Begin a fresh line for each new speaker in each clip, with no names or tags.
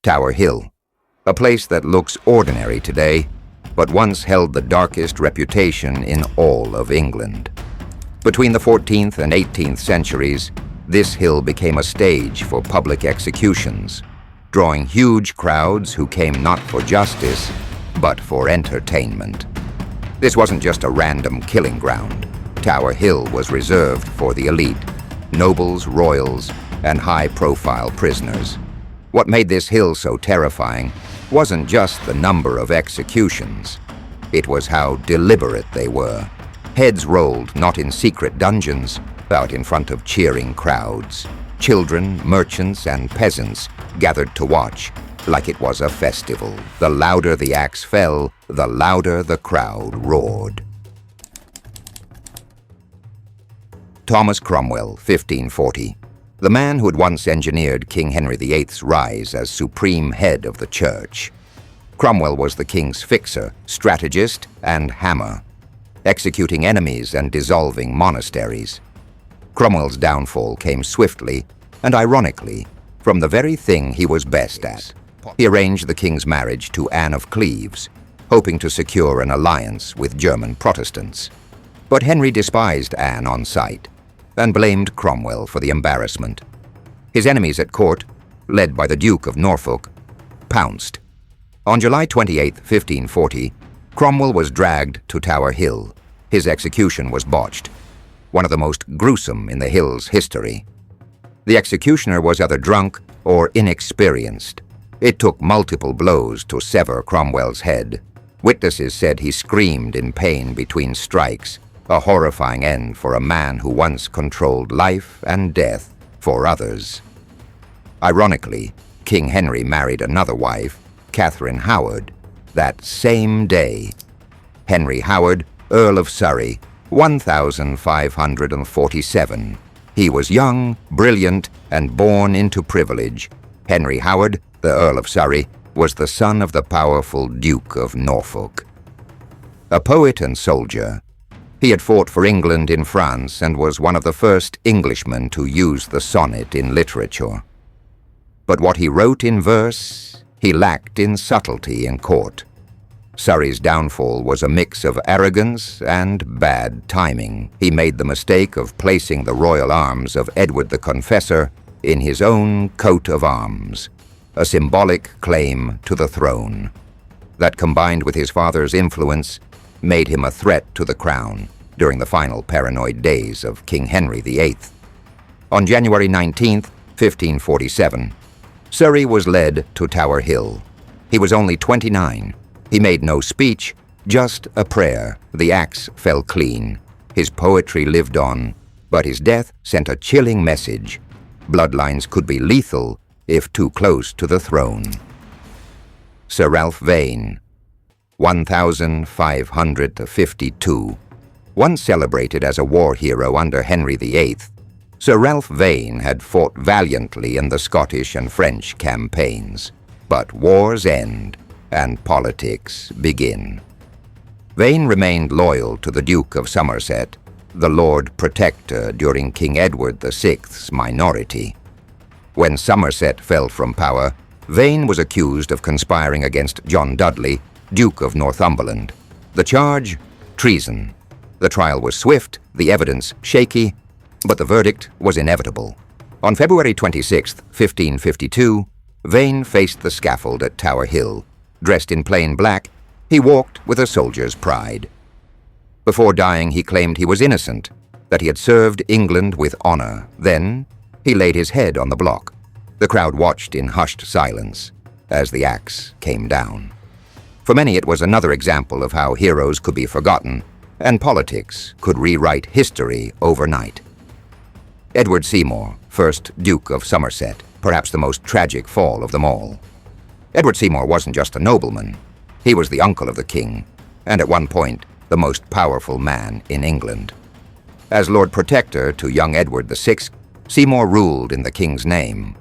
Tower Hill, a place that looks ordinary today, but once held the darkest reputation in all of England. Between the 14th and 18th centuries, this hill became a stage for public executions, drawing huge crowds who came not for justice, but for entertainment. This wasn't just a random killing ground. Tower Hill was reserved for the elite, nobles, royals, and high-profile prisoners. What made this hill so terrifying wasn't just the number of executions. It was how deliberate they were. Heads rolled not in secret dungeons, but in front of cheering crowds. Children, merchants, and peasants gathered to watch like it was a festival. The louder the axe fell, the louder the crowd roared. Thomas Cromwell, 1540. The man who had once engineered King Henry VIII's rise as supreme head of the church. Cromwell was the king's fixer, strategist, and hammer, executing enemies and dissolving monasteries. Cromwell's downfall came swiftly and ironically from the very thing he was best at. He arranged the king's marriage to Anne of Cleves, hoping to secure an alliance with German Protestants. But Henry despised Anne on sight and blamed Cromwell for the embarrassment. His enemies at court, led by the Duke of Norfolk, pounced. On July 28, 1540, Cromwell was dragged to Tower Hill. His execution was botched, one of the most gruesome in the hill's history. The executioner was either drunk or inexperienced. It took multiple blows to sever Cromwell's head. Witnesses said he screamed in pain between strikes, a horrifying end for a man who once controlled life and death for others. Ironically, King Henry married another wife, Catherine Howard, that same day. Henry Howard, Earl of Surrey, 1547. He was young, brilliant, and born into privilege. Henry Howard, the Earl of Surrey, was the son of the powerful Duke of Norfolk. A poet and soldier, he had fought for England in France and was one of the first Englishmen to use the sonnet in literature. But what he wrote in verse, he lacked in subtlety in court. Surrey's downfall was a mix of arrogance and bad timing. He made the mistake of placing the royal arms of Edward the Confessor in his own coat of arms, a symbolic claim to the throne. That, combined with his father's influence, made him a threat to the crown during the final paranoid days of King Henry VIII. On January 19, 1547, Surrey was led to Tower Hill. He was only 29. He made no speech, just a prayer. The axe fell clean. His poetry lived on, but his death sent a chilling message. Bloodlines could be lethal if too close to the throne. Sir Ralph Vane, 1552. Once celebrated as a war hero under Henry VIII, Sir Ralph Vane had fought valiantly in the Scottish and French campaigns. But wars end, and politics begin. Vane remained loyal to the Duke of Somerset, the Lord Protector during King Edward VI's minority. When Somerset fell from power, Vane was accused of conspiring against John Dudley, Duke of Northumberland. The charge? Treason. The trial was swift, the evidence shaky, but the verdict was inevitable. On February 26, 1552, Vane faced the scaffold at Tower Hill. Dressed in plain black, he walked with a soldier's pride. Before dying, he claimed he was innocent, that he had served England with honor. Then, he laid his head on the block. The crowd watched in hushed silence as the axe came down. For many, it was another example of how heroes could be forgotten and politics could rewrite history overnight. Edward Seymour, 1st Duke of Somerset, perhaps the most tragic fall of them all. Edward Seymour wasn't just a nobleman. He was the uncle of the king, and at one point, the most powerful man in England. As Lord Protector to young Edward VI, Seymour ruled in the king's name.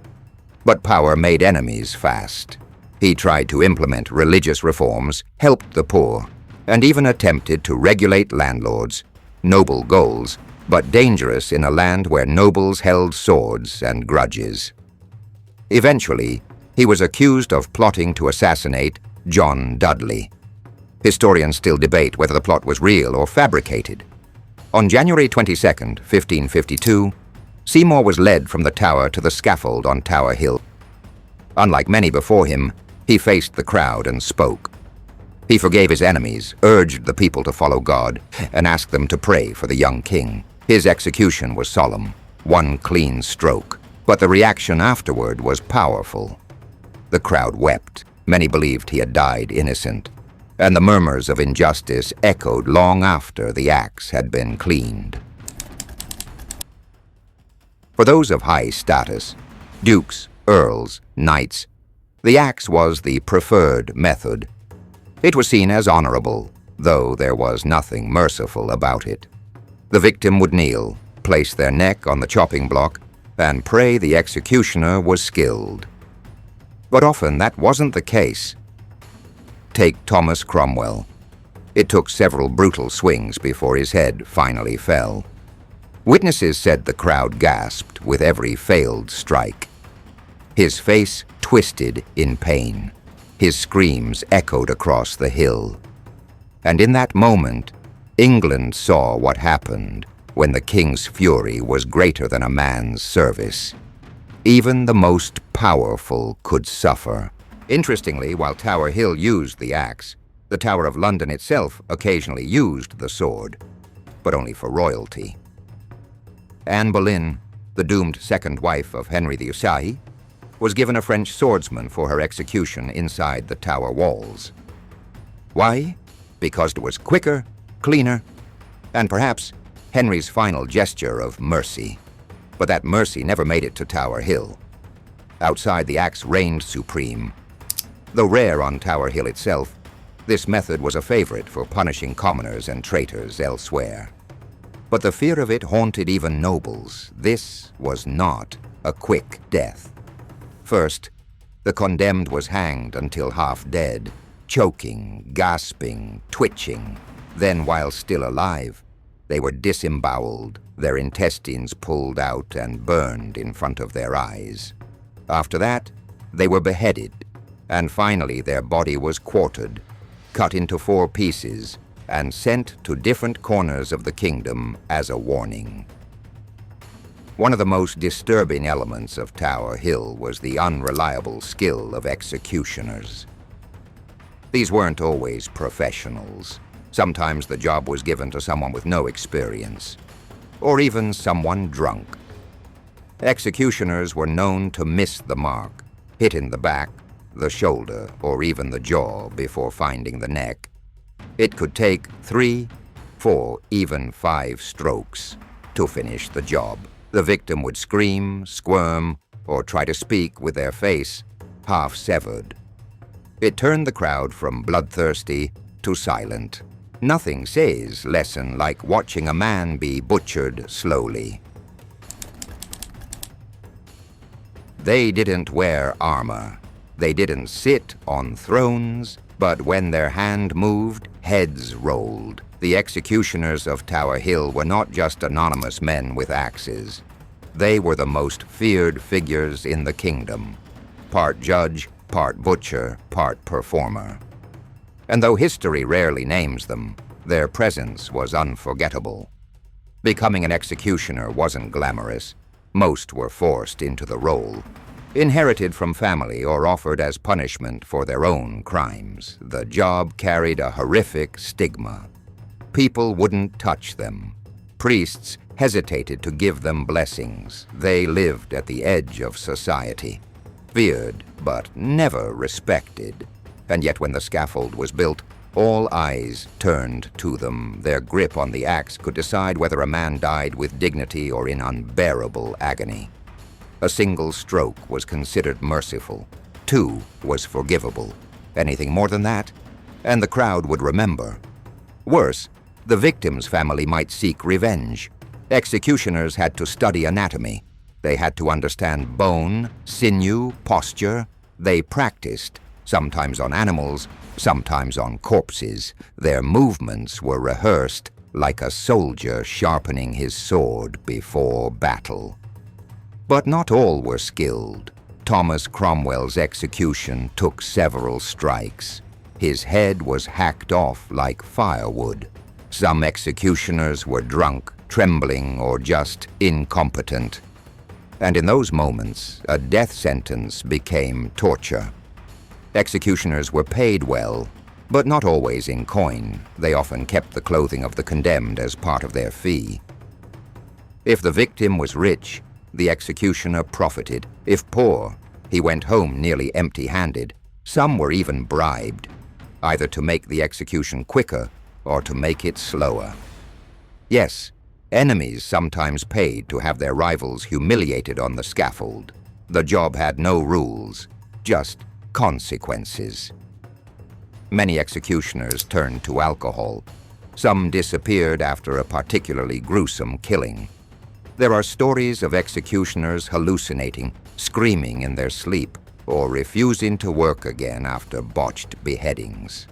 But power made enemies fast. He tried to implement religious reforms, helped the poor, and even attempted to regulate landlords. Noble goals, but dangerous in a land where nobles held swords and grudges. Eventually, He was accused of plotting to assassinate John Dudley. Historians still debate whether the plot was real or fabricated. On January 22, 1552, Seymour was led from the Tower to the scaffold on Tower Hill. Unlike many before him, he faced the crowd and spoke. He forgave his enemies, urged the people to follow God, and asked them to pray for the young king. His execution was solemn, one clean stroke, but the reaction afterward was powerful. The crowd wept. Many believed he had died innocent, and the murmurs of injustice echoed long after the axe had been cleaned. For those of high status, dukes, earls, knights, the axe was the preferred method. It was seen as honorable, though there was nothing merciful about it. The victim would kneel, place their neck on the chopping block, and pray the executioner was skilled. But often that wasn't the case. Take Thomas Cromwell. It took several brutal swings before his head finally fell. Witnesses said the crowd gasped with every failed strike. His face twisted in pain. His screams echoed across the hill. And in that moment, England saw what happened when the king's fury was greater than a man's service. Even the most powerful could suffer. Interestingly, while Tower Hill used the axe, the Tower of London itself occasionally used the sword, but only for royalty. Anne Boleyn, the doomed second wife of Henry the Usahi, was given a French swordsman for her execution inside the tower walls. Why? Because it was quicker, cleaner, and perhaps Henry's final gesture of mercy. But that mercy never made it to Tower Hill. Outside, the axe reigned supreme. Though rare on Tower Hill itself, this method was a favorite for punishing commoners and traitors elsewhere. But the fear of it haunted even nobles. This was not a quick death. First, the condemned was hanged until half dead, choking, gasping, twitching. Then, while still alive, they were disemboweled, their intestines pulled out and burned in front of their eyes. After that, they were beheaded, and finally their body was quartered, cut into 4 pieces, and sent to different corners of the kingdom as a warning. One of the most disturbing elements of Tower Hill was the unreliable skill of executioners. These weren't always professionals. Sometimes the job was given to someone with no experience, or even someone drunk. Executioners were known to miss the mark, hit in the back, the shoulder, or even the jaw before finding the neck. It could take 3, 4, even 5 strokes to finish the job. The victim would scream, squirm, or try to speak with their face half severed. It turned the crowd from bloodthirsty to silent. Nothing says lesson like watching a man be butchered slowly. They didn't wear armor. They didn't sit on thrones, but when their hand moved, heads rolled. The executioners of Tower Hill were not just anonymous men with axes. They were the most feared figures in the kingdom. Part judge, part butcher, part performer. And though history rarely names them, their presence was unforgettable. Becoming an executioner wasn't glamorous. Most were forced into the role. Inherited from family or offered as punishment for their own crimes, the job carried a horrific stigma. People wouldn't touch them. Priests hesitated to give them blessings. They lived at the edge of society, feared but never respected. And yet when the scaffold was built, all eyes turned to them. Their grip on the axe could decide whether a man died with dignity or in unbearable agony. A single stroke was considered merciful. 2 was forgivable. Anything more than that, and the crowd would remember. Worse, the victim's family might seek revenge. Executioners had to study anatomy. They had to understand bone, sinew, posture. They practiced, sometimes on animals, sometimes on corpses. Their movements were rehearsed like a soldier sharpening his sword before battle. But not all were skilled. Thomas Cromwell's execution took several strikes. His head was hacked off like firewood. Some executioners were drunk, trembling, or just incompetent. And in those moments, a death sentence became torture. Executioners were paid well, but not always in coin. They often kept the clothing of the condemned as part of their fee. If the victim was rich, the executioner profited. If poor, he went home nearly empty-handed. Some were even bribed, either to make the execution quicker or to make it slower. Yes, enemies sometimes paid to have their rivals humiliated on the scaffold. The job had no rules, just consequences. Many executioners turned to alcohol. Some disappeared after a particularly gruesome killing. There are stories of executioners hallucinating, screaming in their sleep, or refusing to work again after botched beheadings.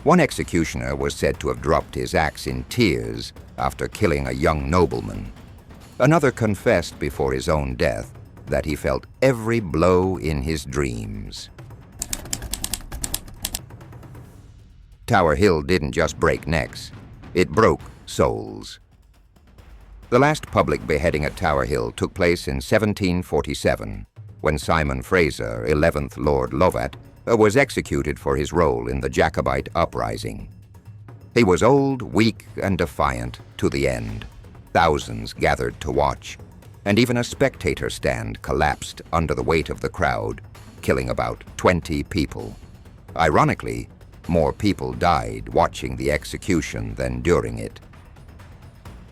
One executioner was said to have dropped his axe in tears after killing a young nobleman. Another confessed before his own death that he felt every blow in his dreams. Tower Hill didn't just break necks, it broke souls. The last public beheading at Tower Hill took place in 1747, when Simon Fraser, 11th Lord Lovat, was executed for his role in the Jacobite uprising. He was old, weak, and defiant to the end. Thousands gathered to watch, and even a spectator stand collapsed under the weight of the crowd, killing about 20 people. Ironically, more people died watching the execution than during it.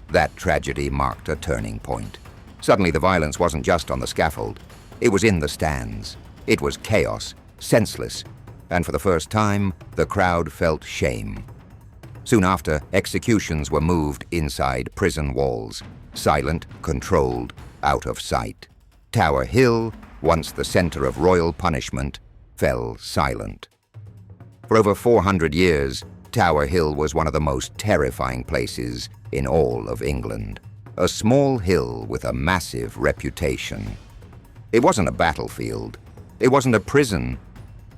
That tragedy marked a turning point. Suddenly, the violence wasn't just on the scaffold. It was in the stands. It was chaos, senseless, and for the first time, the crowd felt shame. Soon after, executions were moved inside prison walls, silent, controlled, out of sight. Tower Hill, once the center of royal punishment, fell silent. For over 400 years, Tower Hill was one of the most terrifying places in all of England. A small hill with a massive reputation. It wasn't a battlefield. It wasn't a prison,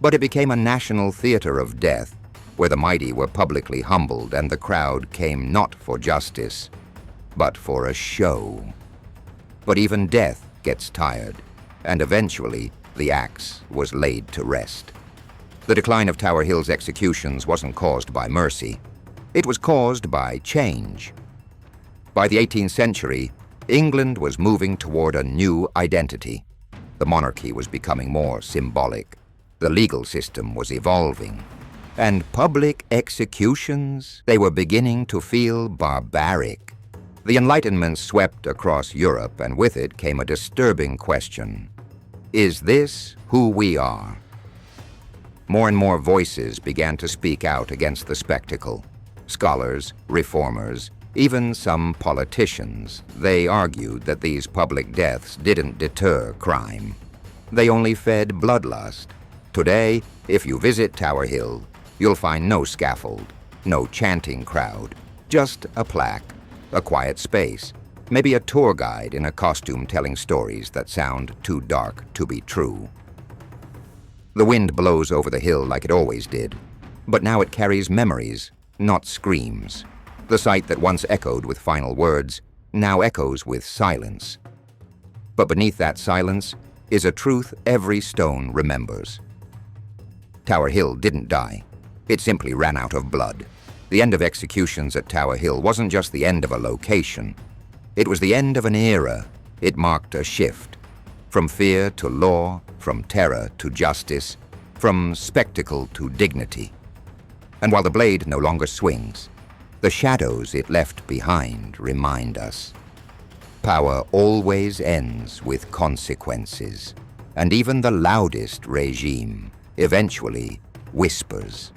but it became a national theater of death, where the mighty were publicly humbled and the crowd came not for justice, but for a show. But even death gets tired, and eventually the axe was laid to rest. The decline of Tower Hill's executions wasn't caused by mercy. It was caused by change. By the 18th century, England was moving toward a new identity. The monarchy was becoming more symbolic. The legal system was evolving. And public executions, they were beginning to feel barbaric. The Enlightenment swept across Europe, and with it came a disturbing question. Is this who we are? More and more voices began to speak out against the spectacle. Scholars, reformers, even some politicians. They argued that these public deaths didn't deter crime. They only fed bloodlust. Today, if you visit Tower Hill, you'll find no scaffold, no chanting crowd, just a plaque, a quiet space, maybe a tour guide in a costume telling stories that sound too dark to be true. The wind blows over the hill like it always did, but now it carries memories, not screams. The site that once echoed with final words now echoes with silence. But beneath that silence is a truth every stone remembers. Tower Hill didn't die. It simply ran out of blood. The end of executions at Tower Hill wasn't just the end of a location. It was the end of an era. It marked a shift. From fear to law, from terror to justice, from spectacle to dignity. And while the blade no longer swings, the shadows it left behind remind us. Power always ends with consequences, and even the loudest regime eventually whispers.